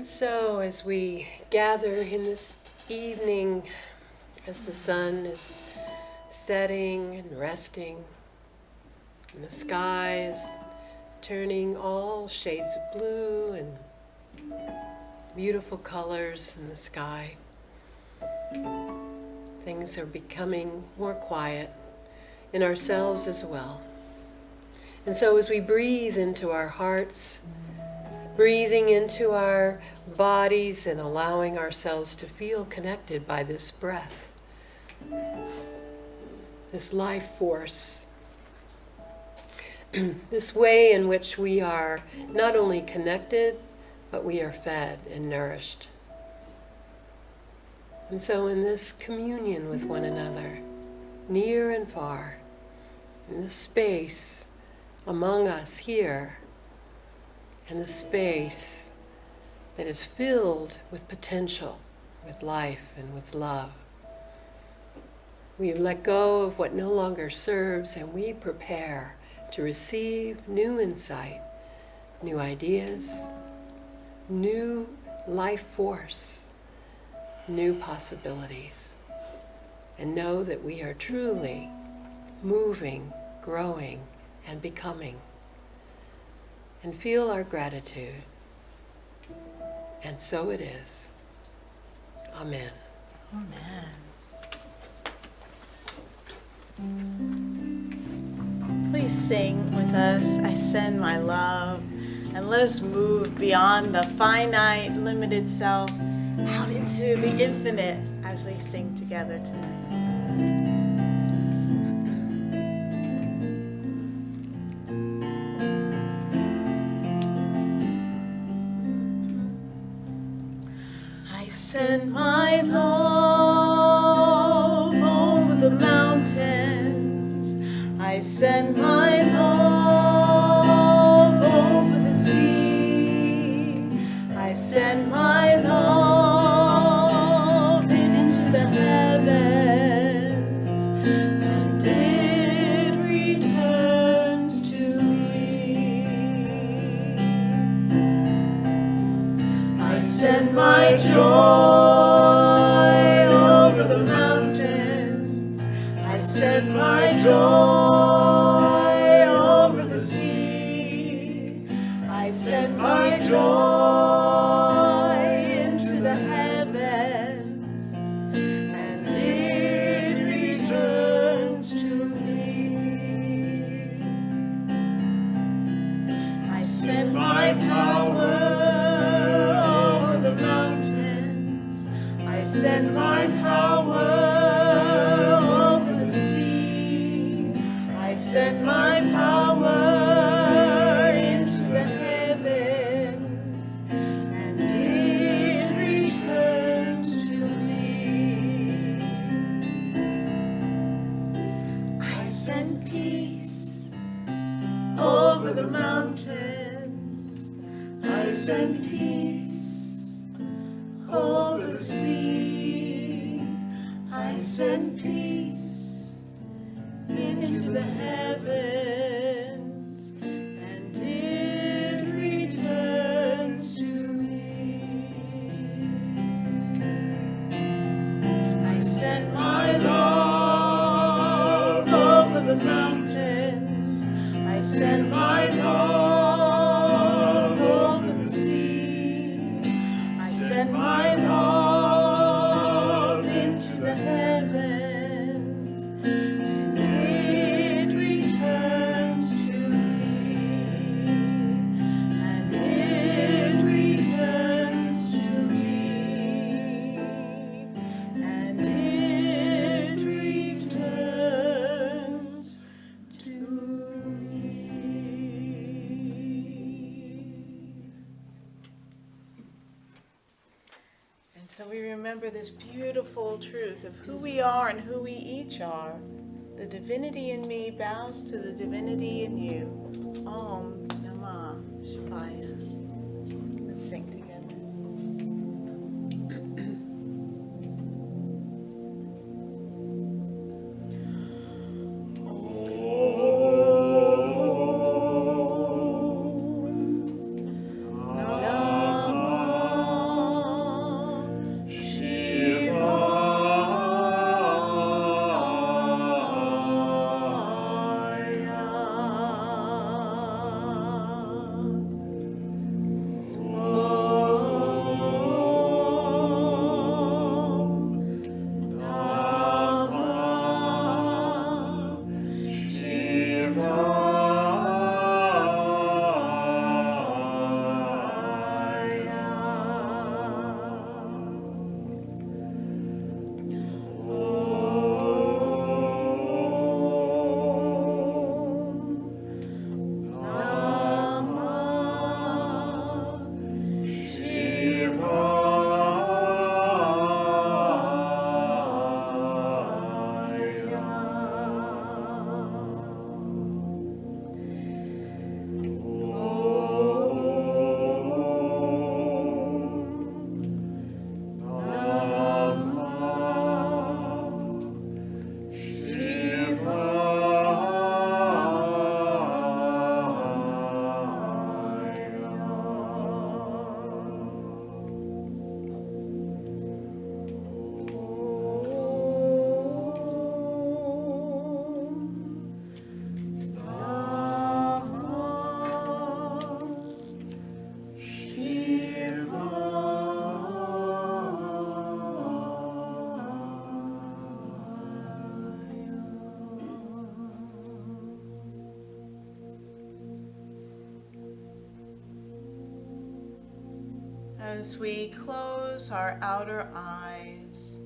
So as we gather in this evening, as the sun is setting and resting, and the sky is turning all shades of blue and beautiful colors in the sky, things are becoming more quiet in ourselves as well. And so as we breathe into our hearts, breathing into our bodies and allowing ourselves to feel connected by this breath, this life force, this way in which we are not only connected, but we are fed and nourished. And so in this communion with one another, near and far, in this space among us here, and the space that is filled with potential, with life and with love. We let go of what no longer serves, and we prepare to receive new insight, new ideas, new life force, new possibilities, and know that we are truly moving, growing, and becoming. And feel our gratitude. And so it is. Amen. Amen. Please sing with us, I Send My Love, and let us move beyond the finite, limited self out into the infinite as we sing together tonight. I send my love over the mountains. I send my love over the sea. I send my love into the heavens, and it returns to me. I send my joy over the mountains. I send my joy over the sea. I send my joy into the heavens, and it returns to me. I send my power over the mountains. I send my power over the sea. I send my power into the heavens, and it returns to me. I send peace over the mountains. I send peace over the sea. I send peace into the heavens, and it returns to me. I send my love over the mountains. I send my love over the sea. I send my love into the heavens, and it returns to me, and it returns to me, and it returns to me. And so we remember this beautiful truth of who we are and who we each are. The divinity in me bows to the divinity in you. Om Namah Shivaya. Let's sing together. Om Namah As we close our outer eyes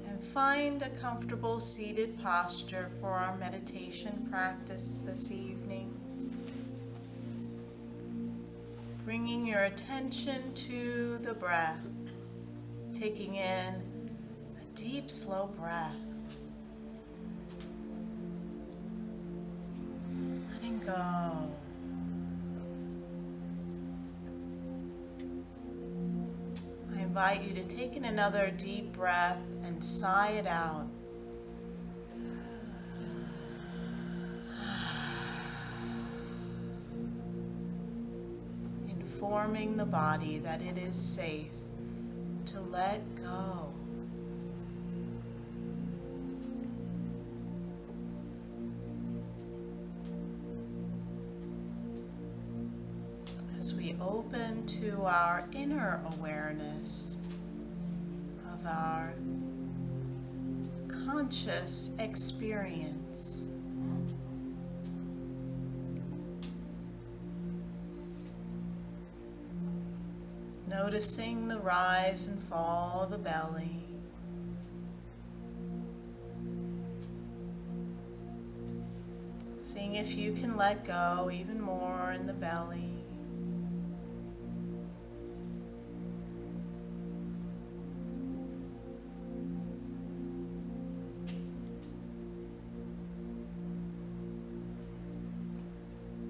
and find a comfortable seated posture for our meditation practice this evening, bringing your attention to the breath, taking in a deep, slow breath, letting go. I invite you to take in another deep breath and sigh it out. Informing the body that it is safe to let go. As we open to our inner awareness of our conscious experience, noticing the rise and fall of the belly, seeing if you can let go even more in the belly.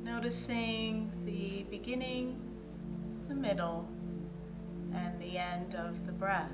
Noticing the beginning, the middle, and the end of the breath.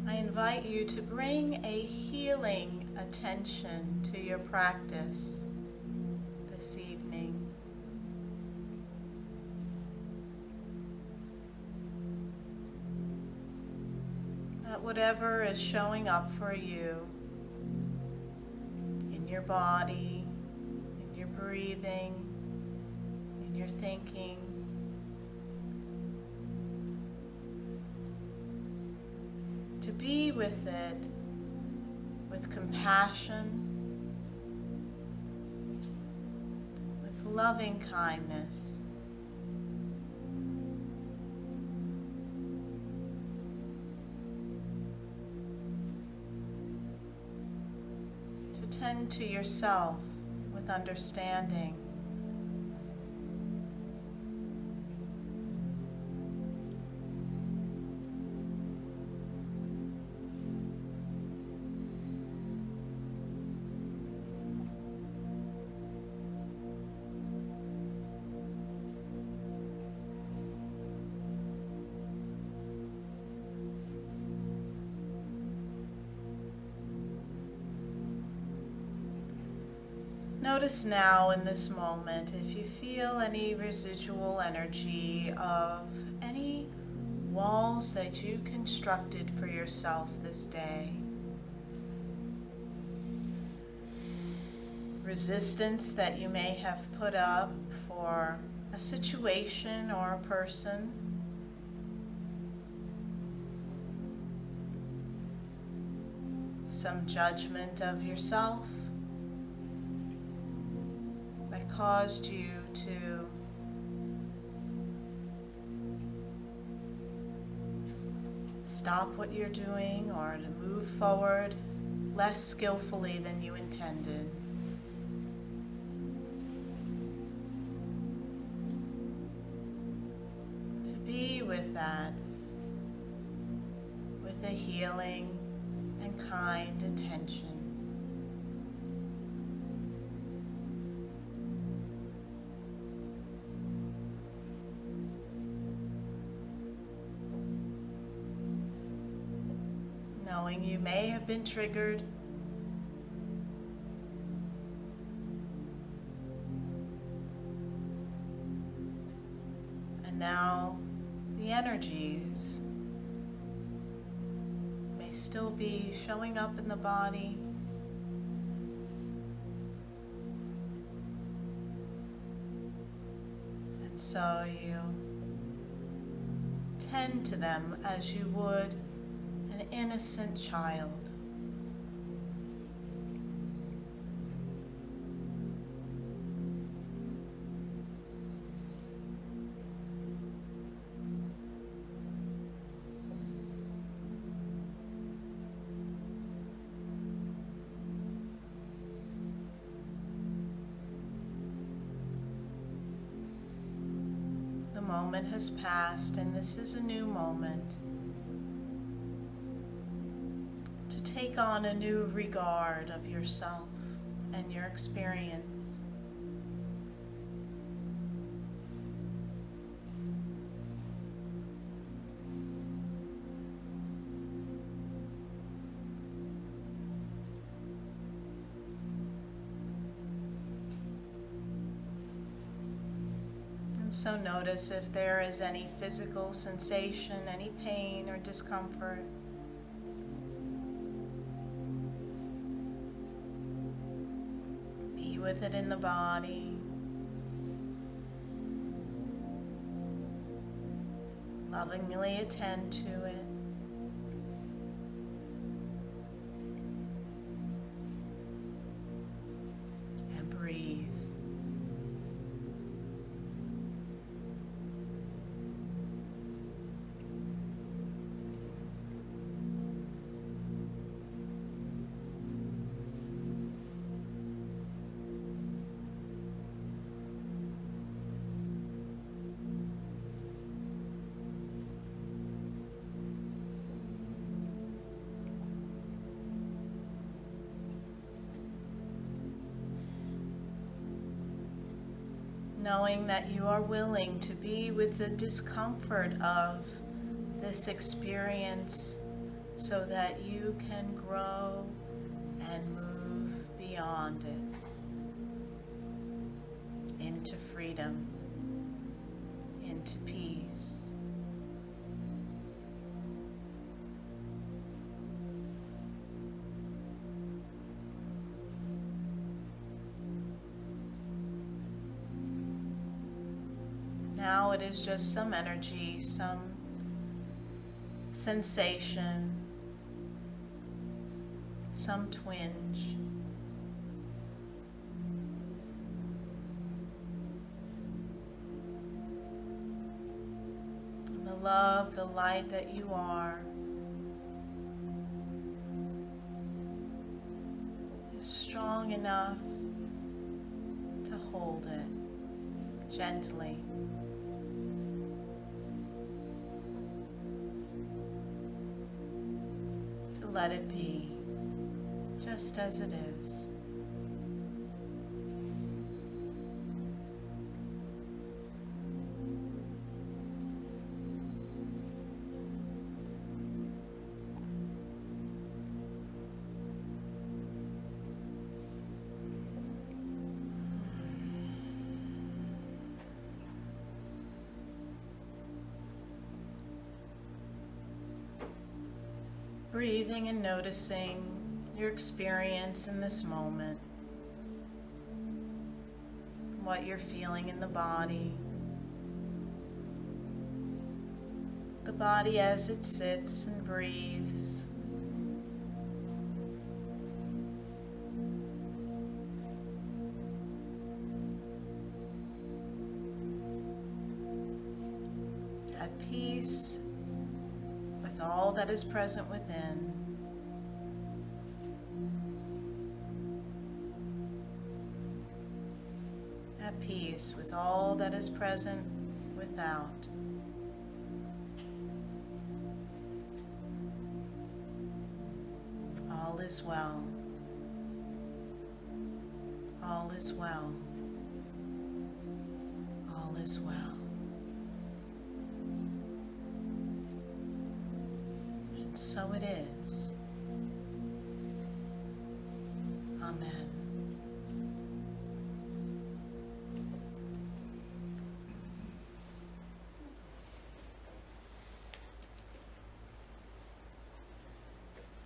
I invite you to bring a healing attention to your practice this evening. That whatever is showing up for you in your body, in your breathing, in your thinking, to be with it with compassion, with loving kindness. To tend to yourself with understanding. Notice now in this moment if you feel any residual energy of any walls that you constructed for yourself this day. Resistance that you may have put up for a situation or a person. Some judgment of yourself that caused you to stop what you're doing or to move forward less skillfully than you intended. To be with that, with a healing and kind attention. Knowing you may have been triggered, and now the energies may still be showing up in the body. And so you tend to them as you would an innocent child. The moment has passed, and this is a new moment to take on a new regard of yourself and your experience. So notice if there is any physical sensation, any pain or discomfort. Be with it in the body. Lovingly attend to it. And breathe. Knowing that you are willing to be with the discomfort of this experience so that you can grow and move beyond it into freedom, into peace. Now it is just some energy, some sensation, some twinge. And the love, the light that you are is strong enough to hold it gently. Let it be, just as it is. Breathing and noticing your experience in this moment, what you're feeling in the body as it sits and breathes. At peace with all that is present within. At peace with all that is present without. All is well. All is well. All is well. And so it is. Amen.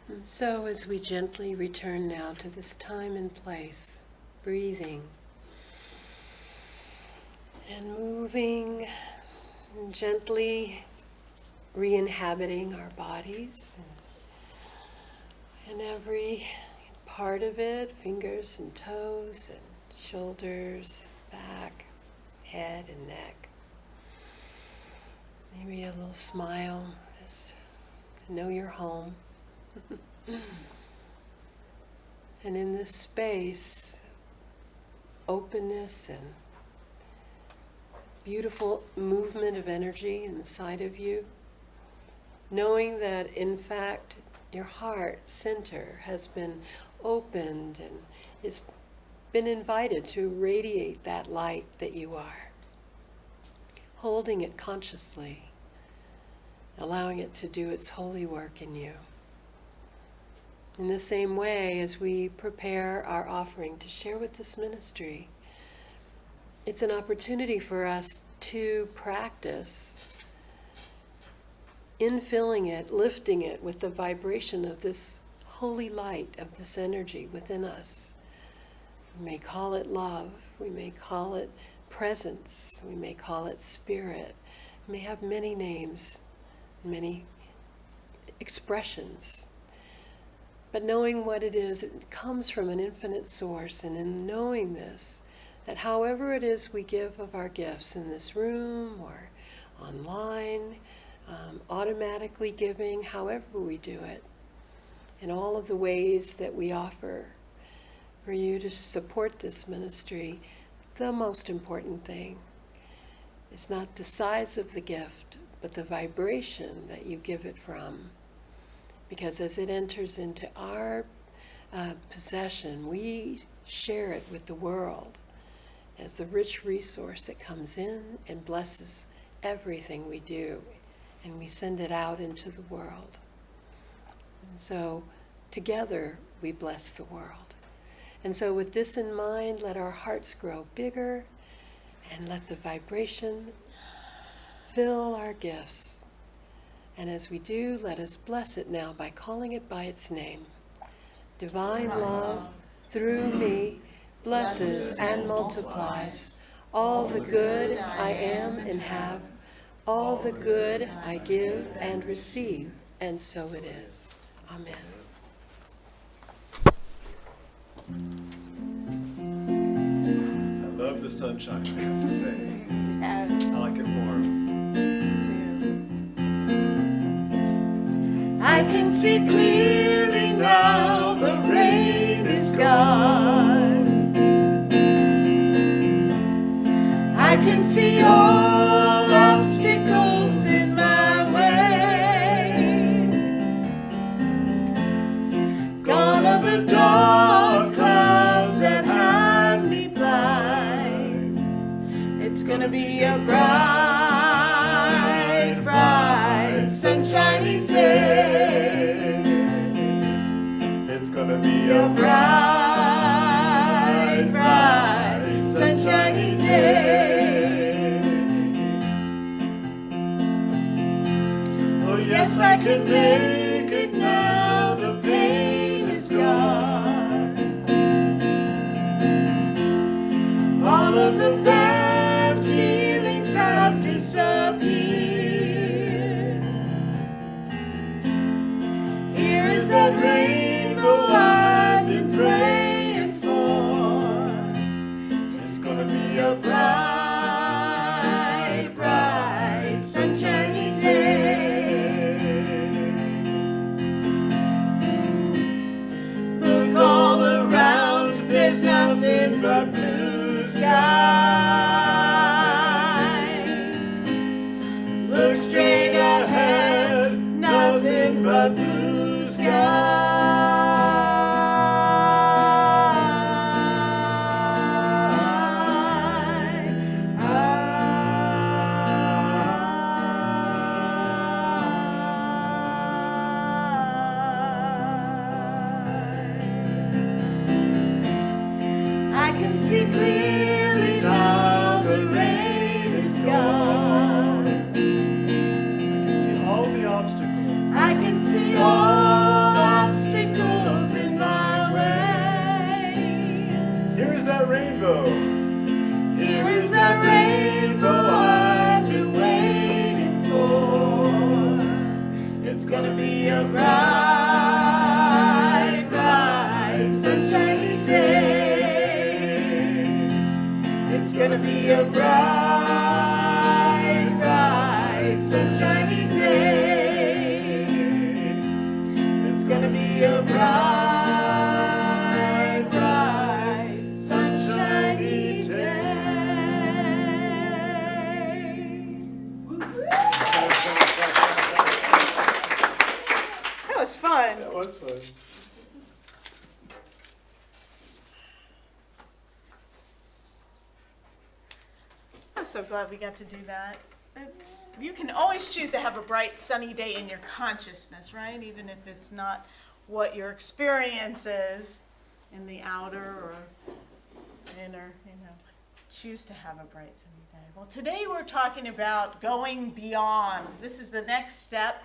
And so as we gently return now to this time and place, breathing and moving and gently re-inhabiting our bodies and every part of it, fingers and toes and shoulders, back, head and neck. Maybe a little smile, just to know you're home. And in this space, openness and beautiful movement of energy inside of you, knowing that in fact your heart center has been opened and has been invited to radiate that light that you are, holding it consciously, allowing it to do its holy work in you. In the same way, as we prepare our offering to share with this ministry, it's an opportunity for us to practice infilling it, lifting it with the vibration of this holy light, of this energy within us. We may call it love, we may call it presence, we may call it spirit. It may have many names, many expressions. But knowing what it is, it comes from an infinite source, and in knowing this, that however it is we give of our gifts in this room or online, automatically giving, however we do it, in all of the ways that we offer for you to support this ministry, the most important thing is not the size of the gift, but the vibration that you give it from. Because as it enters into our possession, we share it with the world as the rich resource that comes in and blesses everything we do, and we send it out into the world. And so together we bless the world. And so with this in mind, let our hearts grow bigger and let the vibration fill our gifts. And as we do, let us bless it now by calling it by its name. Divine love, through me, blesses and multiplies all the good I am and have, all the good I give and receive, and so it is. Amen. I love the sunshine, I have to say. Yes. I like it warm. I can see clearly now, the rain is gone. I can see all obstacles in my way. Gone are the dark clouds that had me blind. It's gonna be a bright, bright, sunshiny day. It's gonna be A bright, bright, sunshiny day. Oh yes, I can make it now, the pain is gone. All of the bad feelings have disappeared. Here is that rainbow I've been praying for. It's gonna be a bright, bright, sunshiny day. Look all around, there's nothing but blue sky. Look straight ahead, nothing but blue sky. I can see clearly now, the rain is gone. I can see all the obstacles. I can see all obstacles be a bright, bright, sunshiny day. It's gonna be a bright, bright, sunshiny day. It's gonna be a bright, bright, sunshiny day. That was fun. That was fun. I'm so glad we got to do that. You can always choose to have a bright, sunny day in your consciousness, right? Even if it's not what your experience is in the outer or inner, choose to have a bright, sunny day. Well, today we're talking about going beyond. This is the next step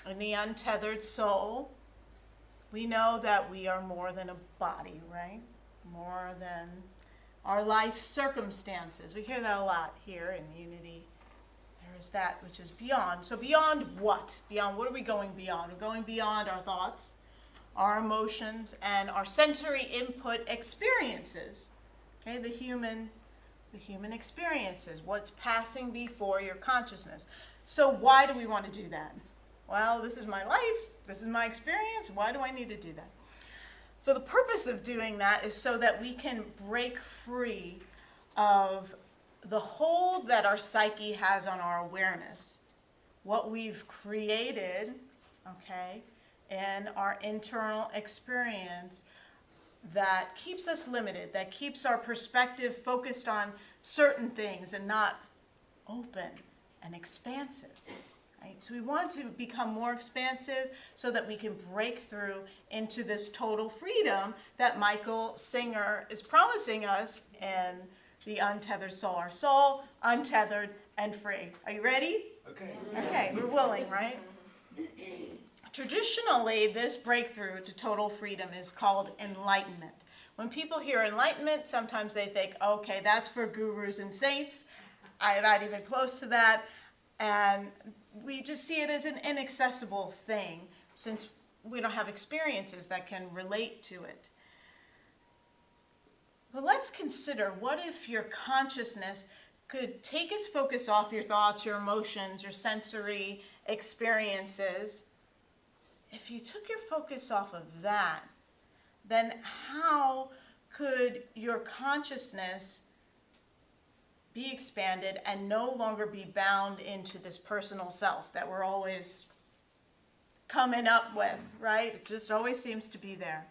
in the untethered soul. We know that we are more than a body, right? More than our life circumstances. We hear that a lot here in Unity. There is that which is beyond. So beyond what? Beyond what are we going beyond? We're going beyond our thoughts, our emotions, and our sensory input experiences. Okay, the human experiences, what's passing before your consciousness. So why do we want to do that? Well, this is my life, this is my experience, why do I need to do that? So the purpose of doing that is so that we can break free of the hold that our psyche has on our awareness, what we've created, okay, in our internal experience that keeps us limited, that keeps our perspective focused on certain things and not open and expansive. Right? So we want to become more expansive so that we can break through into this total freedom that Michael Singer is promising us in the Untethered Soul. Our soul, untethered and free. Are you ready? Okay. Okay, we're willing, right? Traditionally, this breakthrough to total freedom is called enlightenment. When people hear enlightenment, sometimes they think, okay, that's for gurus and saints. I'm not even close to that. And we just see it as an inaccessible thing since we don't have experiences that can relate to it. But let's consider, what if your consciousness could take its focus off your thoughts, your emotions, your sensory experiences? If you took your focus off of that, then how could your consciousness be expanded and no longer be bound into this personal self that we're always coming up with, right? It just always seems to be there.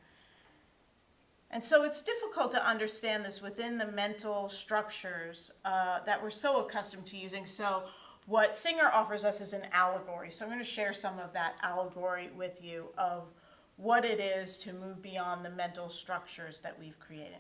And so it's difficult to understand this within the mental structures that we're so accustomed to using. So what Singer offers us is an allegory. So I'm going to share some of that allegory with you of what it is to move beyond the mental structures that we've created.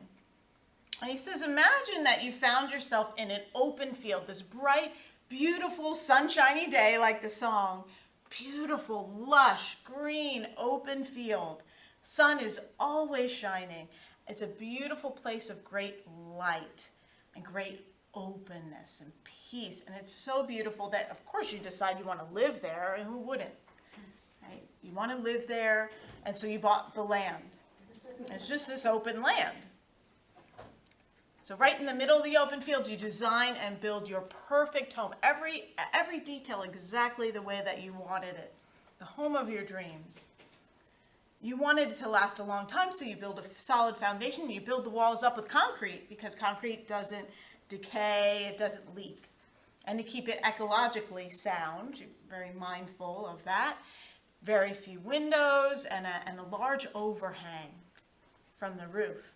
And he says, imagine that you found yourself in an open field, this bright, beautiful, sunshiny day, like the song. Beautiful, lush, green, open field. Sun is always shining. It's a beautiful place of great light and great openness and peace. And it's so beautiful that, of course, you decide you want to live there, and who wouldn't? Right? You want to live there, and so you bought the land. It's just this open land. So right in the middle of the open field, you design and build your perfect home. Every detail exactly the way that you wanted it. The home of your dreams. You wanted it to last a long time, so you build a solid foundation. You build the walls up with concrete because concrete doesn't decay, it doesn't leak. And to keep it ecologically sound, you're very mindful of that. Very few windows and a large overhang from the roof.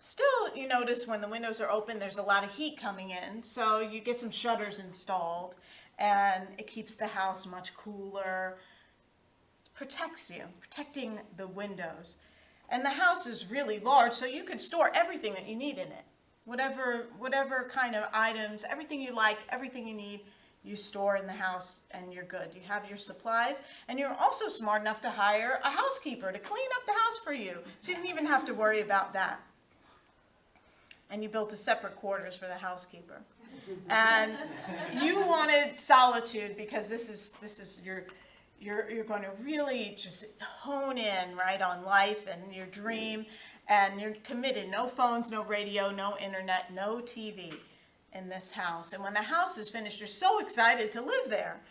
Still, you notice when the windows are open, there's a lot of heat coming in, so you get some shutters installed, and it keeps the house much cooler, protects you, protecting the windows. And the house is really large, so you could store everything that you need in it. Whatever kind of items, everything you like, everything you need, you store in the house, and you're good. You have your supplies, and you're also smart enough to hire a housekeeper to clean up the house for you, so you didn't even have to worry about that. And you built a separate quarters for the housekeeper. And you wanted solitude because this is you're going to really just hone in right on life and your dream, and you're committed. No phones, no radio, no internet, no TV in this house. And when the house is finished, you're so excited to live there.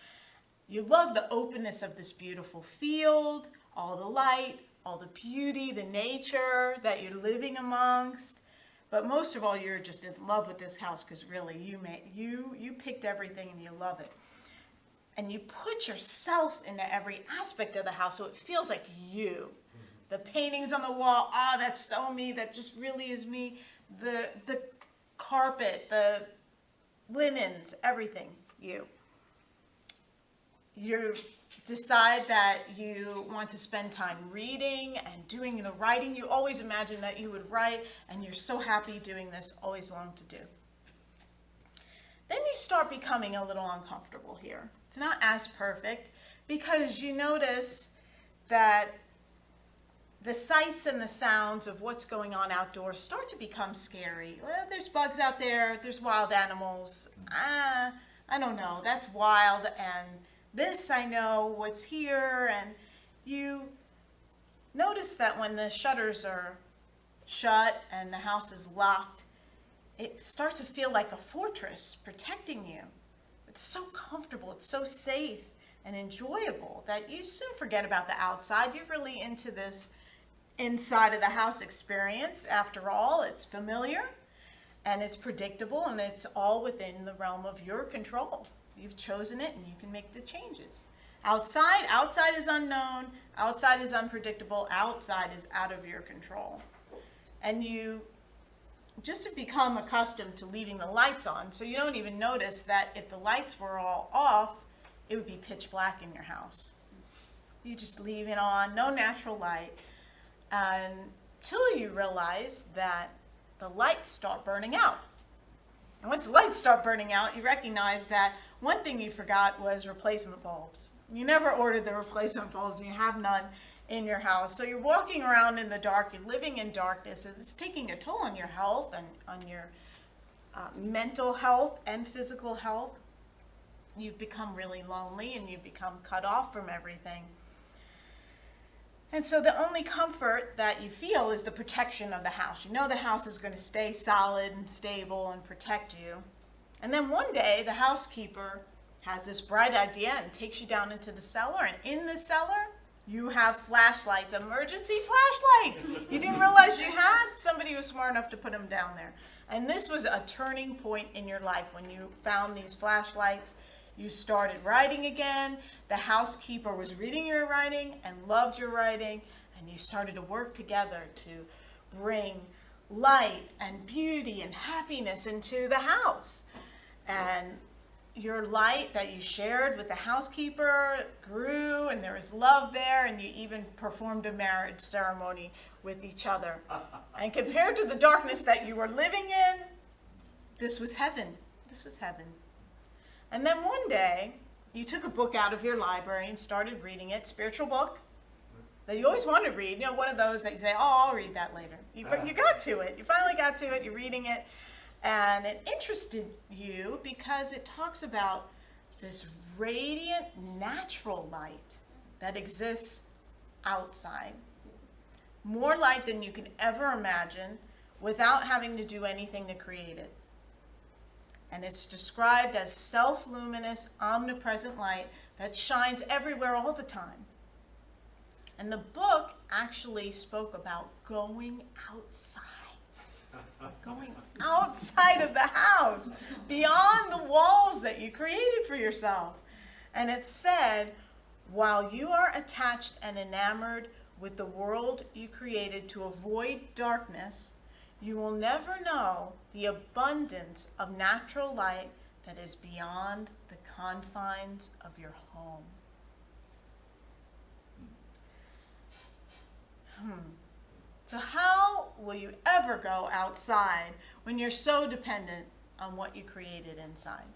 You love the openness of this beautiful field, all the light, all the beauty, the nature that you're living amongst. But most of all, you're just in love with this house because really you picked everything and you love it. And you put yourself into every aspect of the house so it feels like you. The paintings on the wall, that's so me, that just really is me. The carpet, the linens, everything, you. You decide that you want to spend time reading and doing the writing. You always imagined that you would write, and you're so happy doing this, always longed to do. Then you start becoming a little uncomfortable here. It's not as perfect because you notice that the sights and the sounds of what's going on outdoors start to become scary. Well, there's bugs out there, there's wild animals. I don't know, that's wild, and this I know what's here. And you notice that when the shutters are shut and the house is locked, it starts to feel like a fortress protecting you. It's so comfortable, it's so safe and enjoyable that you soon forget about the outside. You're really into this inside of the house experience. After all, it's familiar and it's predictable and it's all within the realm of your control. You've chosen it and you can make the changes. Outside is unknown, outside is unpredictable, outside is out of your control. And you just have become accustomed to leaving the lights on, so you don't even notice that if the lights were all off, it would be pitch black in your house. You just leave it on, no natural light, until you realize that the lights start burning out. And once the lights start burning out, you recognize that one thing you forgot was replacement bulbs. You never ordered the replacement bulbs, and you have none in your house. So you're walking around in the dark, you're living in darkness, and it's taking a toll on your health and on your mental health and physical health. You've become really lonely and you've become cut off from everything. And so the only comfort that you feel is the protection of the house. You know the house is going to stay solid and stable and protect you. And then one day the housekeeper has this bright idea and takes you down into the cellar. And in the cellar, you have flashlights, emergency flashlights. You didn't realize you had? Somebody was smart enough to put them down there. And this was a turning point in your life when you found these flashlights. You started writing again. The housekeeper was reading your writing and loved your writing. And you started to work together to bring light and beauty and happiness into the house. And your light that you shared with the housekeeper grew, and there was love there, and you even performed a marriage ceremony with each other. And compared to the darkness that you were living in, this was heaven. This was heaven. And then one day, you took a book out of your library and started reading it, spiritual book that you always wanted to read. You know, one of those that you say, I'll read that later. You got to it. You finally got to it. You're reading it. And it interested you because it talks about this radiant, natural light that exists outside. More light than you can ever imagine without having to do anything to create it. And it's described as self-luminous, omnipresent light that shines everywhere all the time. And the book actually spoke about going outside. Going outside of the house, beyond the walls that you created for yourself. And it said, while you are attached and enamored with the world you created to avoid darkness, you will never know the abundance of natural light that is beyond the confines of your home. So how will you ever go outside when you're so dependent on what you created inside?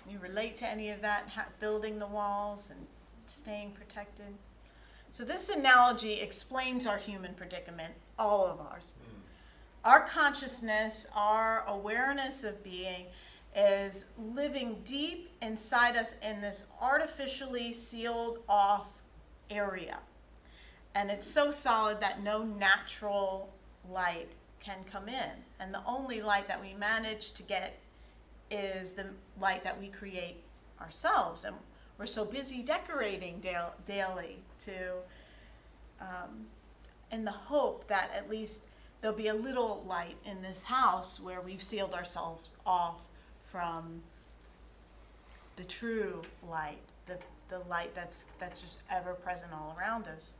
You relate to any of that, building the walls and staying protected? So this analogy explains our human predicament, all of ours. Our consciousness, our awareness of being is living deep inside us in this artificially sealed off area. And it's so solid that no natural light can come in. And the only light that we manage to get is the light that we create ourselves. And we're so busy decorating daily in the hope that at least there'll be a little light in this house where we've sealed ourselves off from the true light, the light that's just ever present all around us.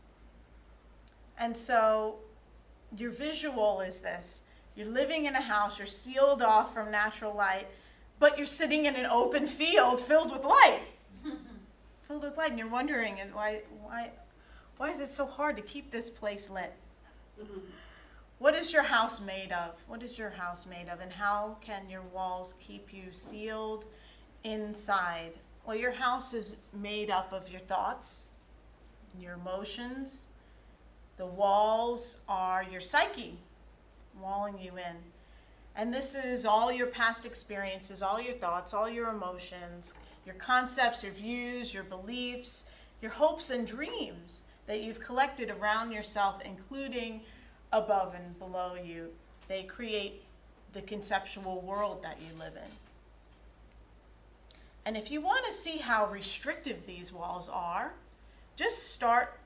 And so your visual is this. You're living in a house, you're sealed off from natural light, but you're sitting in an open field filled with light. Filled with light, and you're wondering why is it so hard to keep this place lit? What is your house made of? What is your house made of? And how can your walls keep you sealed inside? Well, your house is made up of your thoughts, your emotions. The walls are your psyche, walling you in. And this is all your past experiences, all your thoughts, all your emotions, your concepts, your views, your beliefs, your hopes and dreams that you've collected around yourself, including above and below you. They create the conceptual world that you live in. And if you want to see how restrictive these walls are, just start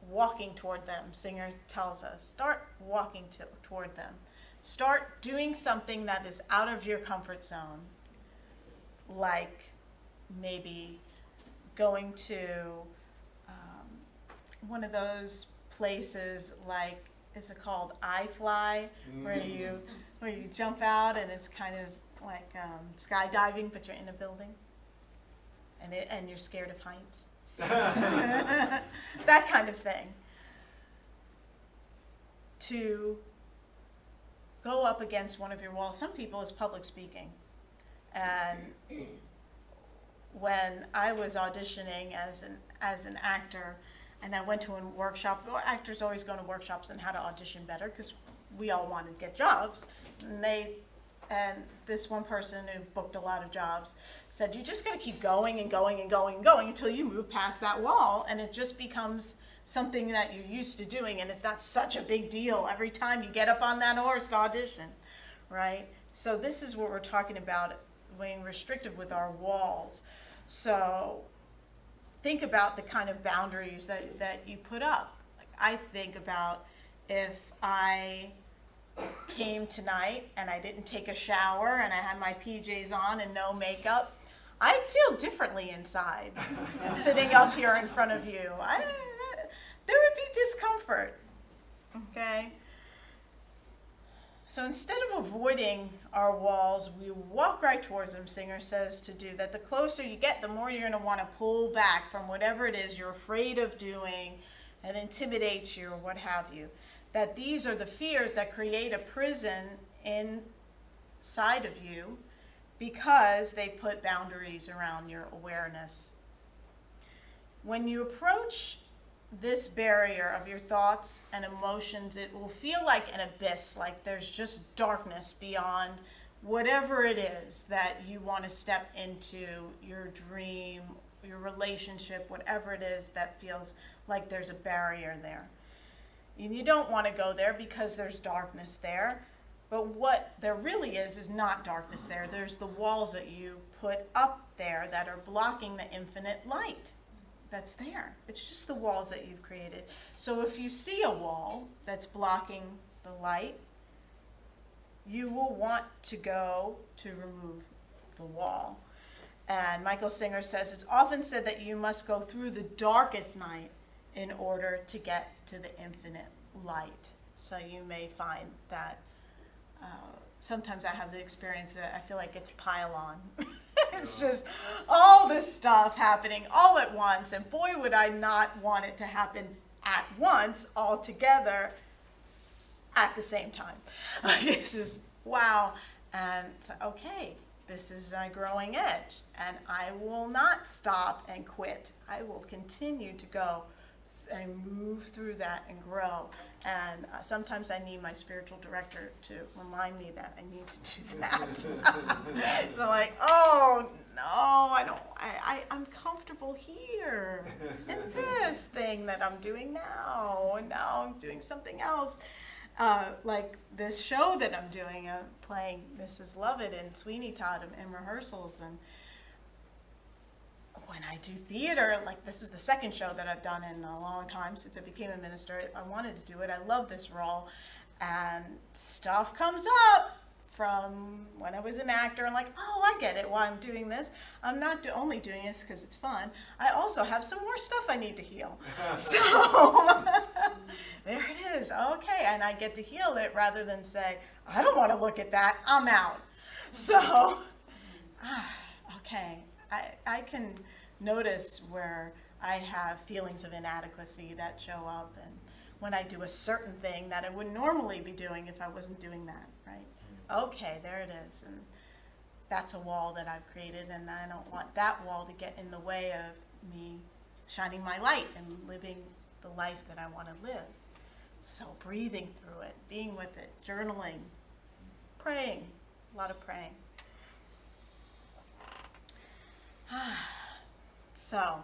walking toward them, Singer tells us. Start walking toward them. Start doing something that is out of your comfort zone, like maybe going to one of those places, like, is it called iFly, where you jump out and it's kind of like skydiving, but you're in a building, and you're scared of heights. That kind of thing. To go up against one of your walls. Some people is public speaking. And when I was auditioning as an actor, and I went to a workshop, well, actors always go to workshops on how to audition better because we all want to get jobs. And this one person who booked a lot of jobs said, you just got to keep going and going and going and going until you move past that wall, and it just becomes something that you're used to doing, and it's not such a big deal every time you get up on that horse to audition, right? So this is what we're talking about, being restrictive with our walls. So think about the kind of boundaries that you put up. Like, I think about if I came tonight and I didn't take a shower and I had my PJs on and no makeup, I'd feel differently inside sitting up here in front of you. There would be discomfort, okay? So instead of avoiding our walls, we walk right towards them, Singer says to do that. The closer you get, the more you're going to want to pull back from whatever it is you're afraid of doing and intimidates you or what have you. That these are the fears that create a prison inside of you because they put boundaries around your awareness. When you approach this barrier of your thoughts and emotions, it will feel like an abyss, like there's just darkness beyond whatever it is that you want to step into, your dream, your relationship, whatever it is that feels like there's a barrier there. And you don't want to go there because there's darkness there. But what there really is not darkness there. There's the walls that you put up there that are blocking the infinite light that's there. It's just the walls that you've created. So if you see a wall that's blocking the light, you will want to go to remove the wall. And Michael Singer says, it's often said that you must go through the darkest night in order to get to the infinite light. So you may find that sometimes I have the experience that I feel like it's pile on. It's just all this stuff happening all at once, and boy, would I not want it to happen at once, all together, at the same time. It's just, wow. And so, okay, this is my growing edge, and I will not stop and quit. I will continue to go move through that and grow. And sometimes I need my spiritual director to remind me that I need to do that. They're like, oh no, I'm comfortable here in this thing that I'm doing now, and now I'm doing something else. Like this show that I'm doing, playing Mrs. Lovett and Sweeney Todd in rehearsals, and when I do theater, like this is the second show that I've done in a long time since I became a minister. I wanted to do it. I love this role, and stuff comes up from when I was an actor. I'm like, oh, I get it why I'm doing this. I'm not only doing this because it's fun. I also have some more stuff I need to heal. So there it is. Okay, and I get to heal it rather than say, I don't want to look at that. I'm out. So, okay, I can notice where I have feelings of inadequacy that show up, and when I do a certain thing that I wouldn't normally be doing if I wasn't doing that, right? Okay, there it is, and that's a wall that I've created, and I don't want that wall to get in the way of me shining my light and living the life that I want to live. So breathing through it, being with it, journaling, praying, a lot of praying. So,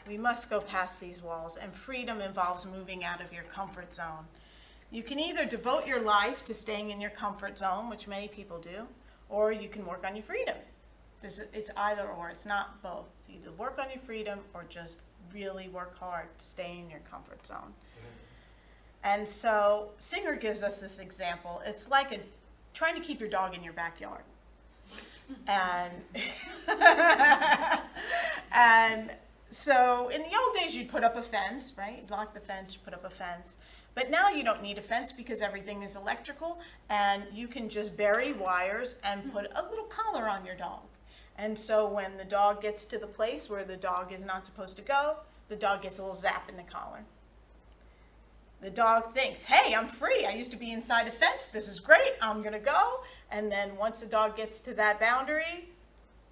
we must go past these walls, and freedom involves moving out of your comfort zone. You can either devote your life to staying in your comfort zone, which many people do, or you can work on your freedom. It's either or, it's not both. You either work on your freedom or just really work hard to stay in your comfort zone. And so, Singer gives us this example. It's like trying to keep your dog in your backyard. And so in the old days, you'd put up a fence, right? You'd lock the fence, you put up a fence. But now you don't need a fence because everything is electrical, and you can just bury wires and put a little collar on your dog. And so when the dog gets to the place where the dog is not supposed to go, the dog gets a little zap in the collar. The dog thinks, hey, I'm free. I used to be inside a fence. This is great. I'm going to go. And then once the dog gets to that boundary,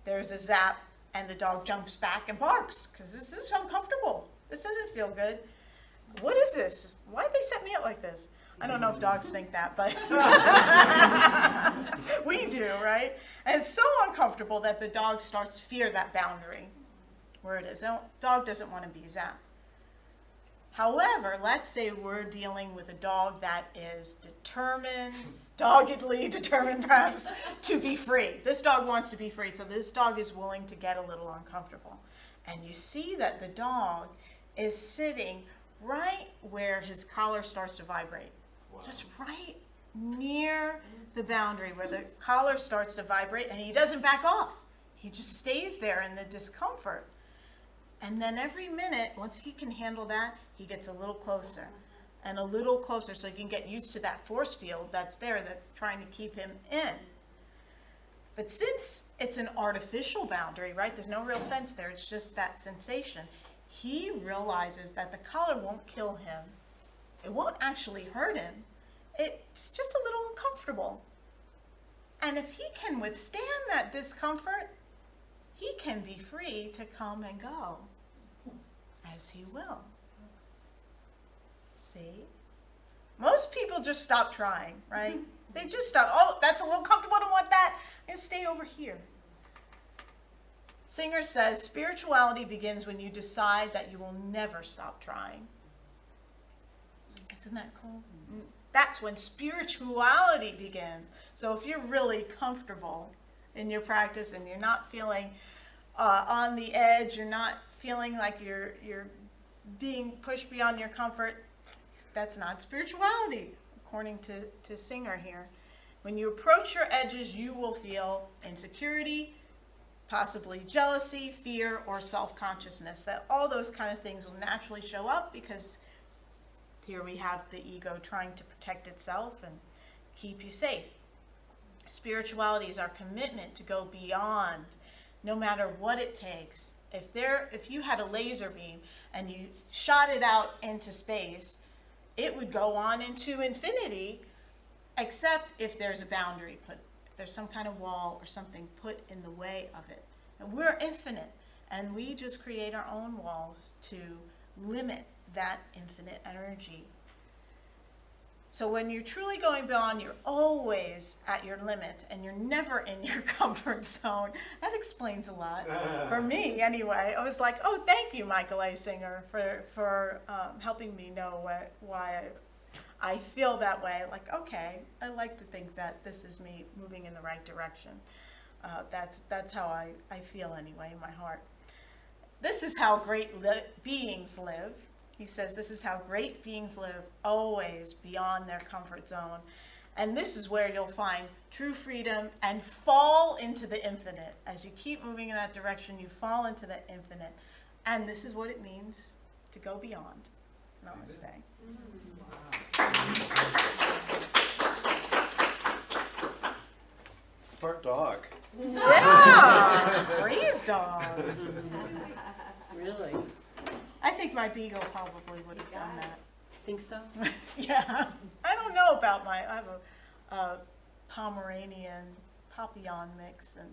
there's a zap, and the dog jumps back and barks because this is uncomfortable. This doesn't feel good. What is this? Why'd they set me up like this? I don't know if dogs think that, but we do, right? And it's so uncomfortable that the dog starts to fear that boundary where it is. The dog doesn't want to be zapped. However, let's say we're dealing with a dog that is determined, doggedly determined perhaps, to be free. This dog wants to be free, so this dog is willing to get a little uncomfortable. And you see that the dog is sitting right where his collar starts to vibrate. Wow. Just right near the boundary where the collar starts to vibrate, and he doesn't back off. He just stays there in the discomfort. And then every minute, once he can handle that, he gets a little closer and a little closer so he can get used to that force field that's there that's trying to keep him in. But since it's an artificial boundary, right, there's no real fence there, it's just that sensation, he realizes that the collar won't kill him. It won't actually hurt him. It's just a little uncomfortable. And if he can withstand that discomfort, he can be free to come and go as he will. See? Most people just stop trying, right? They just stop. Oh, that's a little comfortable. I don't want that. I'm going to stay over here. Singer says, spirituality begins when you decide that you will never stop trying. Isn't that cool? That's when spirituality begins. So if you're really comfortable in your practice and you're not feeling on the edge, you're not feeling like you're being pushed beyond your comfort, that's not spirituality, according to Singer here. When you approach your edges, you will feel insecurity, possibly jealousy, fear, or self-consciousness. That all those kind of things will naturally show up because here we have the ego trying to protect itself and keep you safe. Spirituality is our commitment to go beyond, no matter what it takes. If you had a laser beam and you shot it out into space, it would go on into infinity, except if there's a boundary put, if there's some kind of wall or something put in the way of it. And we're infinite, and we just create our own walls to limit that infinite energy. So when you're truly going beyond, you're always at your limits and you're never in your comfort zone. That explains a lot for me anyway. I was like, oh, thank you, Michael Isinger, for helping me know why I feel that way. Like, okay, I like to think that this is me moving in the right direction. That's how I feel anyway in my heart. This is how great beings live. He says this is how great beings live, always beyond their comfort zone. And this is where you'll find true freedom and fall into the infinite. As you keep moving in that direction, you fall into the infinite. And this is what it means to go beyond. Namaste. Smart dog. Yeah, brave dog. Really? I think my beagle probably would have done that. Think so? Yeah, I don't know about I have a Pomeranian Papillon mix, and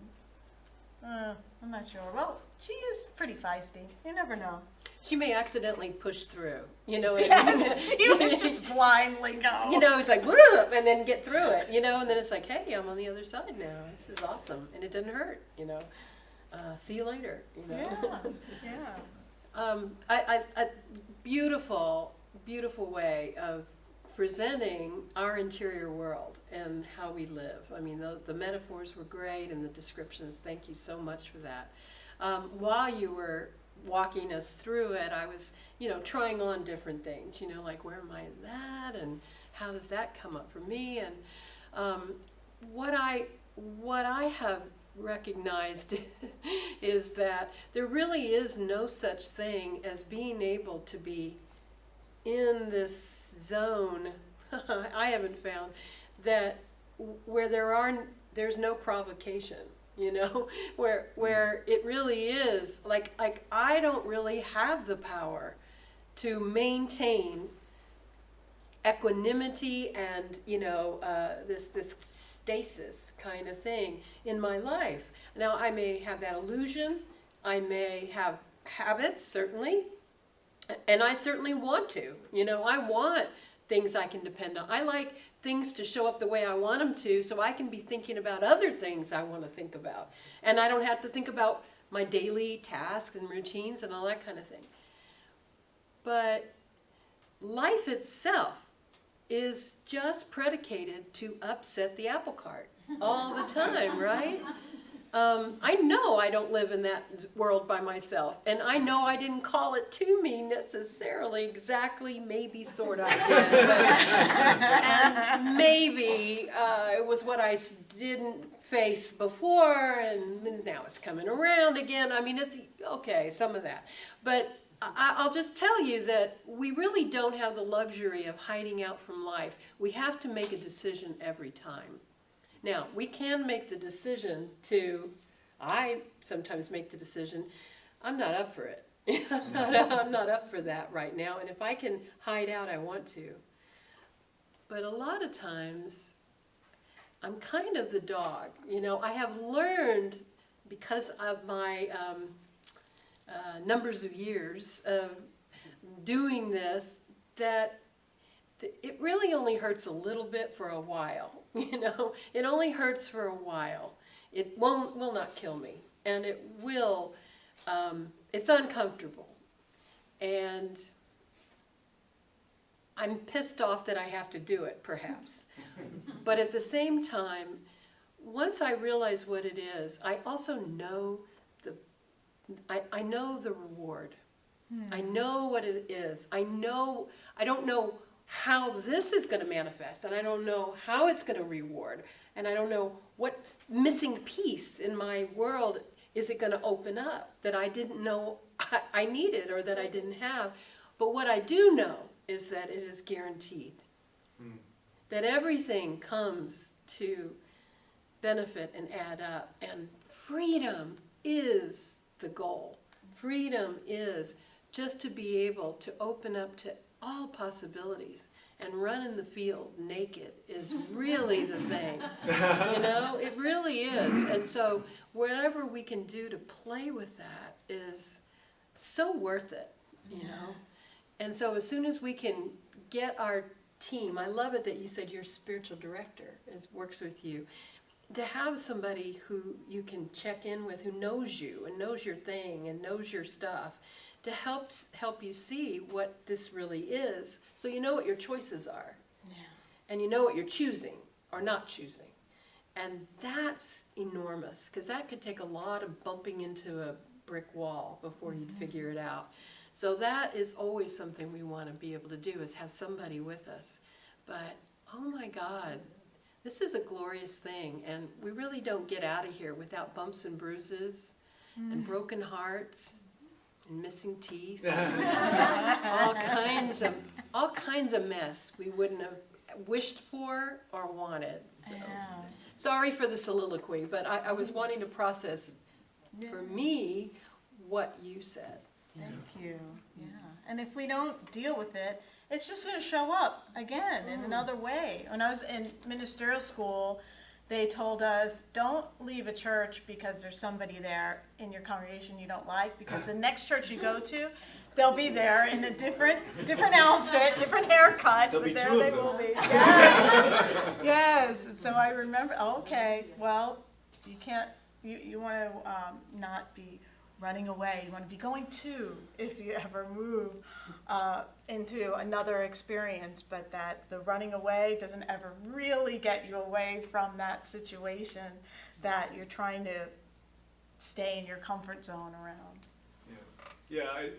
I'm not sure. Well, she is pretty feisty. You never know. She may accidentally push through, you know what I mean? Yes, she would just blindly go. You know, it's like, whoop, and then get through it, you know, and then it's like, hey, I'm on the other side now. This is awesome. And it didn't hurt, you know. See you later, you know. Yeah. A beautiful, beautiful way of presenting our interior world and how we live. I mean, the metaphors were great and the descriptions. Thank you so much for that. While you were walking us through it, I was, you know, trying on different things, you know, like where am I in that and how does that come up for me? And what I have recognized is that there really is no such thing as being able to be in this zone. I haven't found that where there's no provocation, you know, where it really is like I don't really have the power to maintain equanimity and, you know, this stasis kind of thing in my life. Now, I may have that illusion, I may have habits, certainly, and I certainly want to. You know, I want things I can depend on. I like things to show up the way I want them to, so I can be thinking about other things I want to think about. And I don't have to think about my daily tasks and routines and all that kind of thing. But life itself is just predicated to upset the apple cart all the time, right? I know I don't live in that world by myself, and I know I didn't call it to me necessarily, exactly, maybe, sort of, and maybe it was what I didn't face before, and now it's coming around again. I mean, it's okay, some of that, but I'll just tell you that we really don't have the luxury of hiding out from life. We have to make a decision every time. Now, we can make the decision I sometimes make the decision, I'm not up for it. I'm not up for that right now, and if I can hide out, I want to. But a lot of times, I'm kind of the dog. You know, I have learned, because of my numbers of years of doing this, that it really only hurts a little bit for a while. You know, it only hurts for a while. It will not kill me, and it will. It's uncomfortable, and I'm pissed off that I have to do it, perhaps. But at the same time, once I realize what it is, I also know I know the reward. I know what it is. I don't know how this is going to manifest, and I don't know how it's going to reward, and I don't know what missing piece in my world is it going to open up that I didn't know I needed or that I didn't have. But what I do know is that it is guaranteed. That everything comes to benefit and add up, and freedom is the goal. Freedom is just to be able to open up to all possibilities, and run in the field naked is really the thing. You know, it really is. And so whatever we can do to play with that is so worth it, you know. And so as soon as we can get our team, I love it that you said your spiritual director works with you, to have somebody who you can check in with, who knows you and knows your thing and knows your stuff, to help you see what this really is, so you know what your choices are. Yeah. And you know what you're choosing or not choosing. And that's enormous, because that could take a lot of bumping into a brick wall before you'd figure it out. So that is always something we want to be able to do, is have somebody with us. But, oh my God, this is a glorious thing, and we really don't get out of here without bumps and bruises and broken hearts and missing teeth. all kinds of mess we wouldn't have wished for or wanted. So. Sorry for the soliloquy, but I was wanting to process, for me, what you said. Thank you. Yeah. And if we don't deal with it, it's just going to show up again in another way. When I was in ministerial school, they told us, don't leave a church because there's somebody there in your congregation you don't like, because the next church you go to, they'll be there in a different outfit, different haircut. There'll be but there two they of them. will be. Yes. Yes. And so I remember, okay, well, you can't, you want to not be running away. You want to be going to, if you ever move into another experience, but that the running away doesn't ever really get you away from that situation that you're trying to stay in your comfort zone around. Yeah, I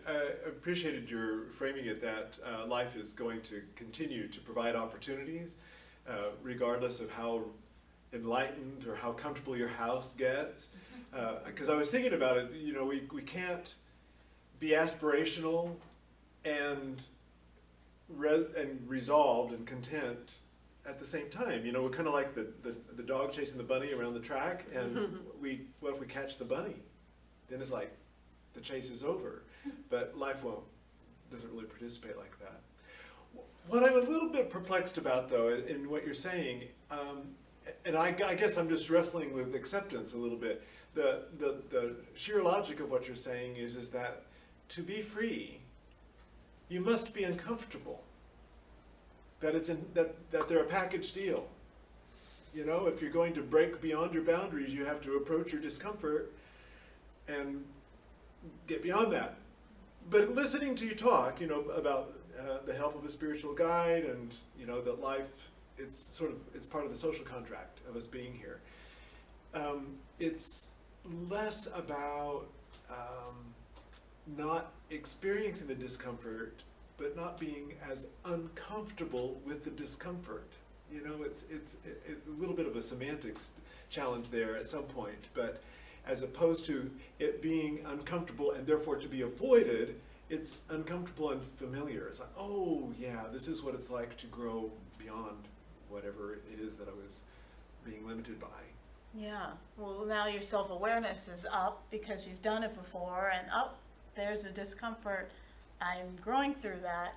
appreciated your framing it that life is going to continue to provide opportunities, regardless of how enlightened or how comfortable your house gets. Because I was thinking about it, you know, we can't be aspirational and resolved and content at the same time. You know, we're kind of like the dog chasing the bunny around the track, and what if we catch the bunny? Then it's like the chase is over. But life doesn't really participate like that. What I'm a little bit perplexed about, though, in what you're saying, and I guess I'm just wrestling with acceptance a little bit. The sheer logic of what you're saying is that to be free, you must be uncomfortable. That they're a package deal. You know, if you're going to break beyond your boundaries, you have to approach your discomfort and get beyond that. But listening to you talk, you know, about the help of a spiritual guide, and you know that life, it's part of the social contract of us being here. It's less about not experiencing the discomfort, but not being as uncomfortable with the discomfort. You know, it's a little bit of a semantics challenge there at some point, but as opposed to it being uncomfortable and therefore to be avoided, it's uncomfortable and familiar. It's like, oh yeah, this is what it's like to grow beyond whatever it is that I was being limited by. Yeah. Well, now your self-awareness is up because you've done it before, and there's a discomfort. I'm growing through that,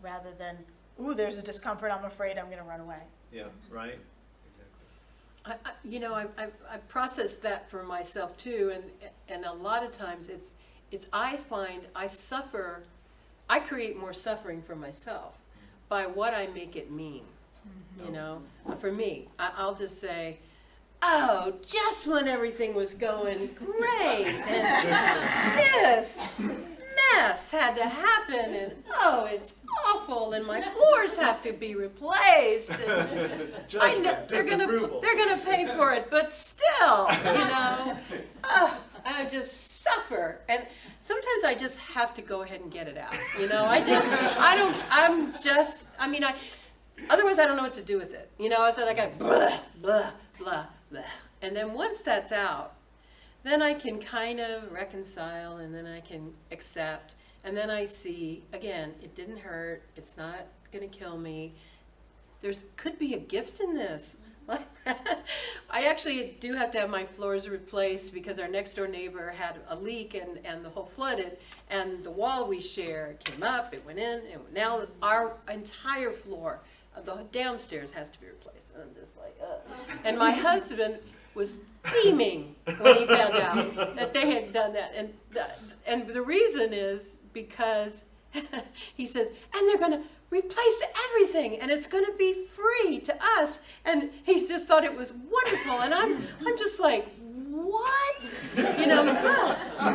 rather than, ooh, there's a discomfort, I'm afraid I'm going to run away. Yeah, right? I processed that for myself too, and a lot of times it's I find I create more suffering for myself by what I make it mean. You know, for me, I'll just say, oh, just when everything was going great, and this mess had to happen, and oh, it's awful, and my floors have to be replaced. And I know they're gonna pay for it, but still, you know, I just suffer, and sometimes I just have to go ahead and get it out. You know, otherwise I don't know what to do with it. You know, so like I blah blah blah blah, and then once that's out, then I can kind of reconcile, and then I can accept. And then I see, again, it didn't hurt. It's not going to kill me. Could be a gift in this. I actually do have to have my floors replaced because our next door neighbor had a leak and the whole flooded, and the wall we share came up, it went in, and now our entire floor, the downstairs has to be replaced. And I'm just like, ugh. And my husband was beaming when he found out that they had done that. And the reason is because he says, and they're going to replace everything, and it's going to be free to us. And he just thought it was wonderful. And I'm just like, what? You know,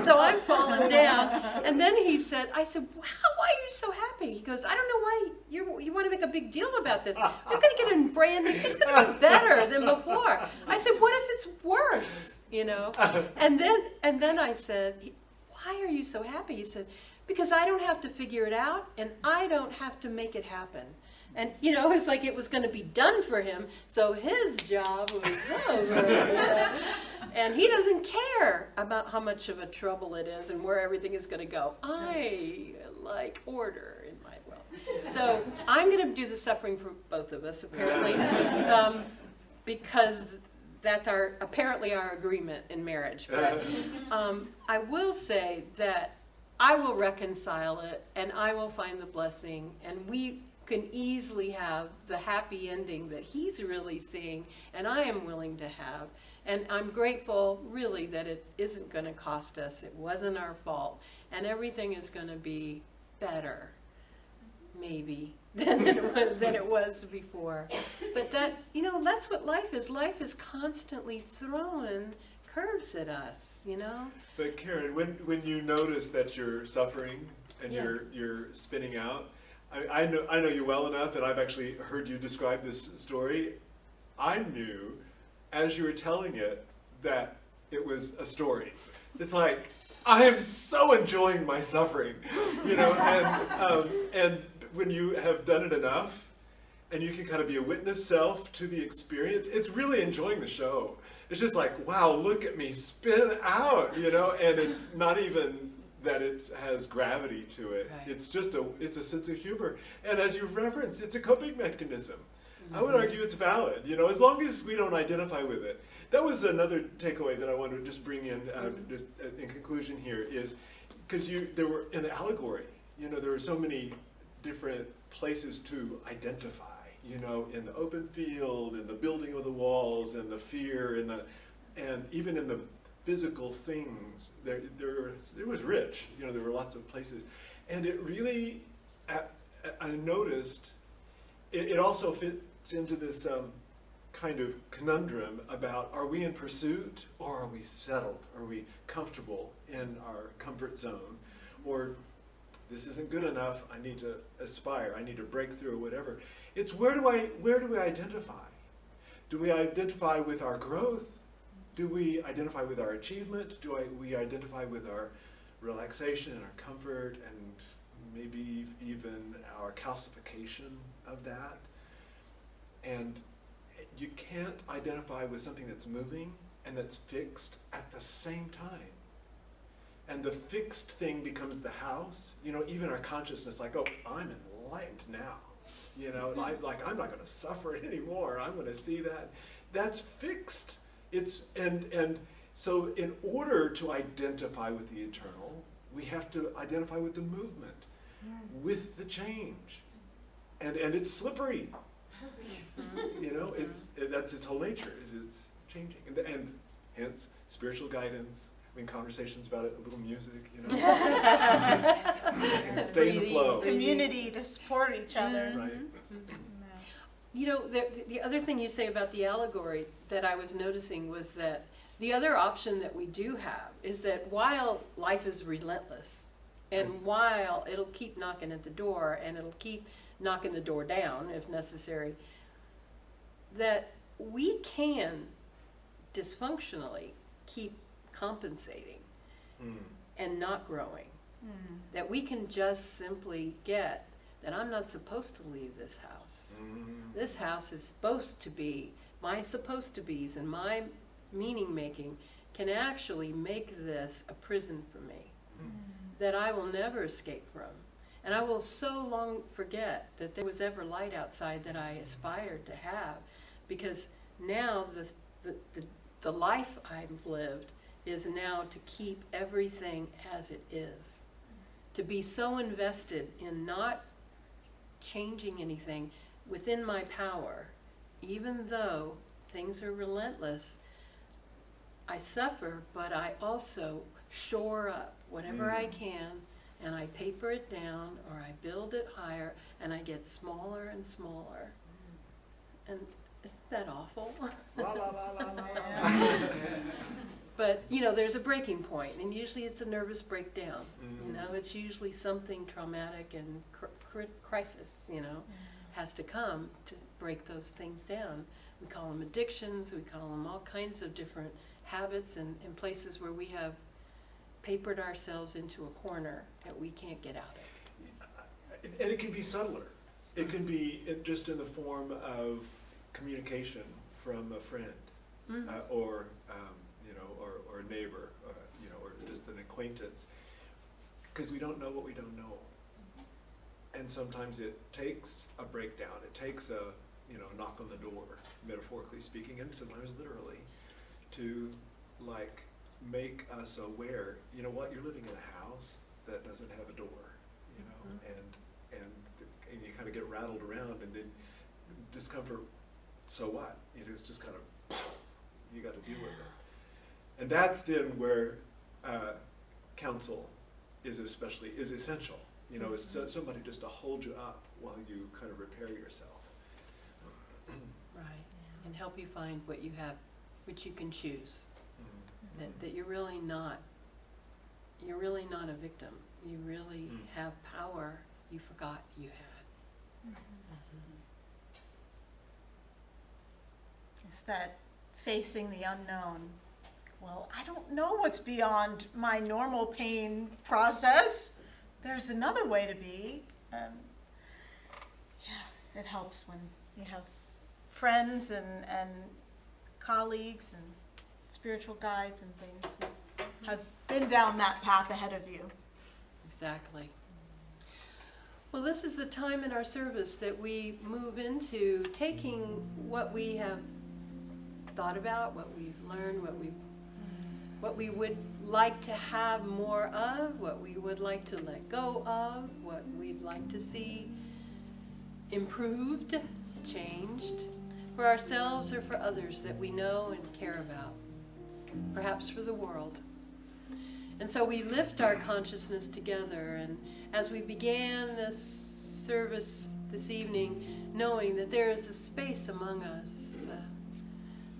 so I'm falling down. And then I said, wow, why are you so happy? He goes, I don't know why you want to make a big deal about this. We're going to get a brand new, it's going to be better than before. I said, what if it's worse? You know? And then I said, why are you so happy? He said, because I don't have to figure it out, and I don't have to make it happen. And, you know, it's like it was going to be done for him, so his job was over. And he doesn't care about how much of a trouble it is and where everything is going to go. I like order in my world. So I'm going to do the suffering for both of us, apparently, because that's apparently our agreement in marriage. But I will say that I will reconcile it, and I will find the blessing, and we can easily have the happy ending that he's really seeing and I am willing to have. And I'm grateful really that it isn't going to cost us. It wasn't our fault. And everything is going to be better, maybe, than it was before. But that, you know, that's what life is. Life is constantly throwing curves at us, you know? But Karen, when you notice that you're suffering and Yeah. you're spinning out, I know you well enough, and I've actually heard you describe this story. I knew, as you were telling it, that it was a story. It's like, I am so enjoying my suffering, you know, and when you have done it enough, and you can kind of be a witness self to the experience, it's really enjoying the show. It's just like, wow, look at me spin out, you know, and it's not even that it has gravity to it. Right. It's just it's a sense of humor. And as you've referenced, it's a coping mechanism. I would argue it's valid, you know, as long as we don't identify with it. That was another takeaway that I wanted to just bring in, just in conclusion here, is because there were, in the allegory, you know, there were so many different places to identify, you know, in the open field, in the building of the walls, and the fear, and even in the physical things. It was rich, you know, there were lots of places. And it really, I noticed, it also fits into this kind of conundrum about, are we in pursuit or are we settled? Are we comfortable in our comfort zone? Or this isn't good enough, I need to aspire, I need to break through, or whatever. It's where do we identify? Do we identify with our growth? Do we identify with our achievement? Do we identify with our relaxation and our comfort, and maybe even our calcification of that? And you can't identify with something that's moving and that's fixed at the same time. And the fixed thing becomes the house. You know, even our consciousness, like, oh, I'm enlightened now. You know, I'm not going to suffer anymore. I'm going to see that. That's fixed. And so in order to identify with the eternal, we have to identify with the movement, with the change. And it's slippery. You know, that's its whole nature, is it's changing. And hence, spiritual guidance, having conversations about it, a little music, you know. And stay in the flow. Community to support each other. Right. You know, the other thing you say about the allegory that I was noticing was that the other option that we do have is that while life is relentless, and while it'll keep knocking at the door, and it'll keep knocking the door down if necessary, that we can dysfunctionally keep compensating and not growing. That we can just simply get that I'm not supposed to leave this house. This house is supposed to be, my supposed to be's and my meaning making can actually make this a prison for me that I will never escape from. And I will so long forget that there was ever light outside that I aspired to have, because now the life I've lived is now to keep everything as it is. To be so invested in not changing anything within my power, even though things are relentless, I suffer, but I also shore up whatever I can and I paper it down, or I build it higher, and I get smaller and smaller. And isn't that awful? La, la, la, la, la. But, there's a breaking point, and usually it's a nervous breakdown. Mhm. It's usually something traumatic and crisis, has to come to break those things down. We call them addictions, we call them all kinds of different habits and places where we have papered ourselves into a corner that we can't get out of. And it can be subtler. It can be just in the form of communication from a friend, or a neighbor, or just an acquaintance, because we don't know what we don't know. And sometimes it takes a breakdown. It takes a knock on the door, metaphorically speaking, and sometimes literally, to make us aware. You know what? You're living in a house that doesn't have a door. And you kind of get rattled around, and then discomfort. So what? It's just kind of you got to deal with it. And that's then where counsel is essential. It's somebody just to hold you up while you kind of repair yourself. Right, and help you find what you have, which you can choose. That you're really not a victim. You really have power you forgot you had. It's that facing the unknown. Well, I don't know what's beyond my normal pain process. There's another way to be. It helps when you have friends and colleagues and spiritual guides and things who have been down that path ahead of you. Exactly. Well, this is the time in our service that we move into taking what we have thought about, what we've learned, what we would like to have more of, what we would like to let go of, what we'd like to see improved, changed, for ourselves or for others that we know and care about, perhaps for the world. And so we lift our consciousness together, and as we began this service this evening, knowing that there is a space among us,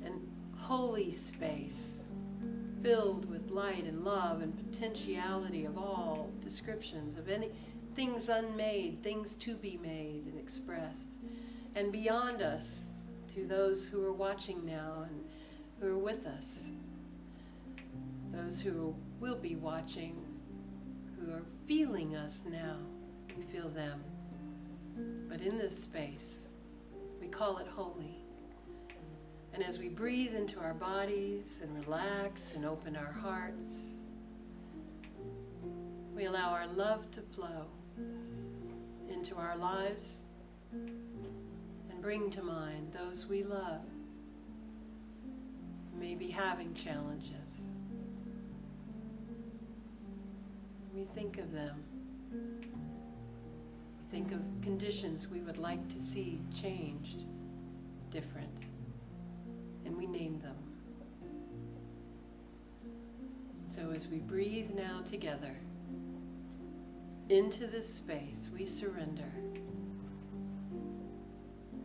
an holy space, filled with light and love and potentiality of all descriptions, of any things unmade, things to be made and expressed, and beyond us, to those who are watching now and who are with us, those who will be watching, who are feeling us now. We feel them. But in this space, we call it holy. And as we breathe into our bodies and relax and open our hearts, we allow our love to flow into our lives and bring to mind those we love who may be having challenges. We think of them. We think of conditions we would like to see changed, different, and we name them. So as we breathe now together into this space, we surrender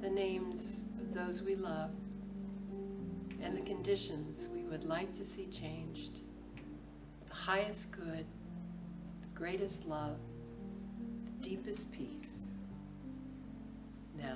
the names of those we love and the conditions we would like to see changed, the highest good, the greatest love, the deepest peace. Now.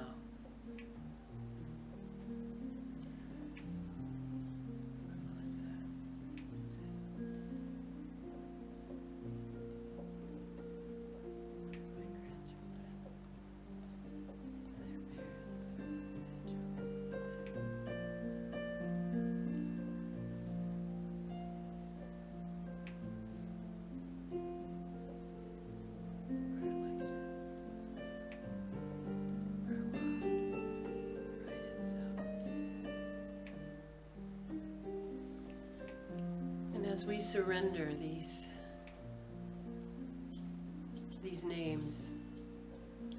As we surrender these names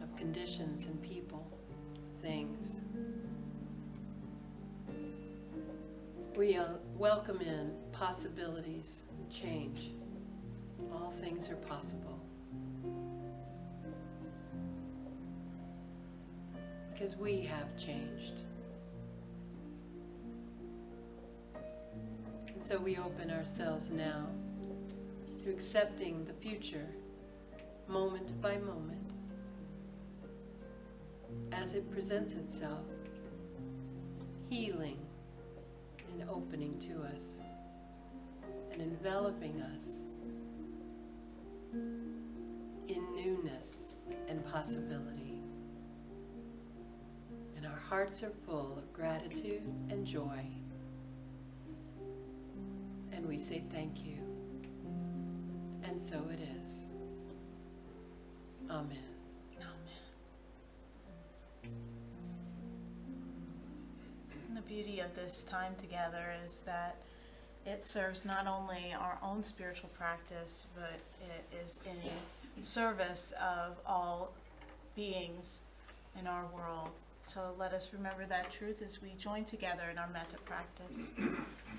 of conditions and people, things, we welcome in possibilities and change. All things are possible. Because we have changed. And so we open ourselves now to accepting the future, moment by moment, as it presents itself, healing and opening to us and enveloping us in newness and possibility. And our hearts are full of gratitude and joy. And we say thank you. And so it is. Amen. And the beauty of this time together is that it serves not only our own spiritual practice, but it is in service of all beings in our world. So let us remember that truth as we join together in our metta practice.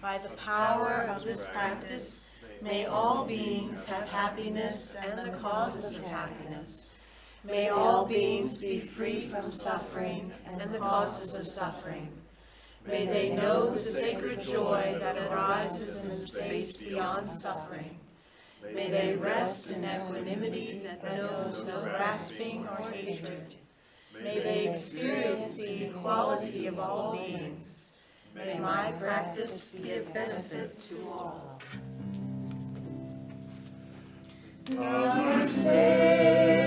By the power of this practice, may all beings have happiness and the causes of happiness. May all beings be free from suffering and the causes of suffering. May they know the sacred joy that arises in the space beyond suffering. May they rest in equanimity that knows no grasping or hatred. May they experience the equality of all beings. May my practice be a benefit to all. Namaste.